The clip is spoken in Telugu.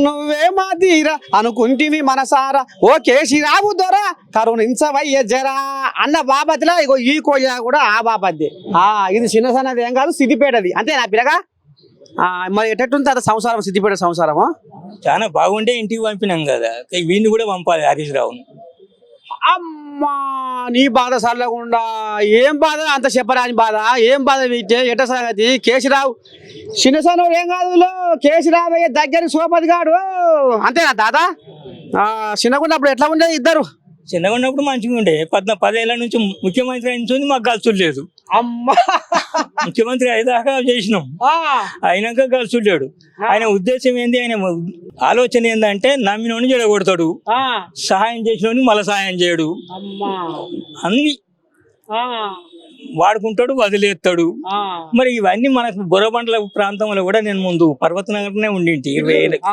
నువ్వే మా తీరా అనుకుంటివి మనసారా ఓ కేశిరావు దొర కరుణించవయ్య జరా అన్న బాపతిలా ఇగో ఈ కోయ కూడా ఆ బాపతి ఇది చిన్న సన్నది ఏం కాదు సిద్దిపేటది అంతే నా పిల్లగా మరి ఎట్టట్టుంది అది సంసారం సిద్దిపేట సంసారము చాలా బాగుండే ఇంటికి పంపినాం కదా వీడిని కూడా పంపాలి హరీష్ రావును. అమ్మా నీ బాధ సరళకుండా ఏం బాధ అంత చెప్పరాని బాధ ఏం బాధ వీటే ఎట సంగతి కేశిరావు చిన్నసన ఏం కాదు కేశిరావయ్య దగ్గర సోపతి గాడు అంతేనా దాదా చిన్నగున్నప్పుడు ఎట్లా ఉండేది ఇద్దరు చిన్నగా ఉన్నప్పుడు మంచిగా ఉండే 10 ఏళ్ల నుంచి ముఖ్యమంత్రి అయిన మాకు గలుసుడు లేదు. అమ్మా ముఖ్యమంత్రి అయ్యేదాకా చేసినాం, అయినాక గలుసుడు లేడు. ఆయన ఉద్దేశం ఏంది, ఆయన ఆలోచన ఏంటంటే నమ్మినోని చెడగొడతాడు, సహాయం చేసినోని మళ్ళీ సహాయం చేయడు, అన్ని వాడుకుంటాడు వదిలేస్తాడు. మరి ఇవన్నీ మనకు బొరబండ్ల ప్రాంతంలో కూడా నేను ముందు పర్వతనగర్నే ఉండింటి 20 ఏళ్ళకి.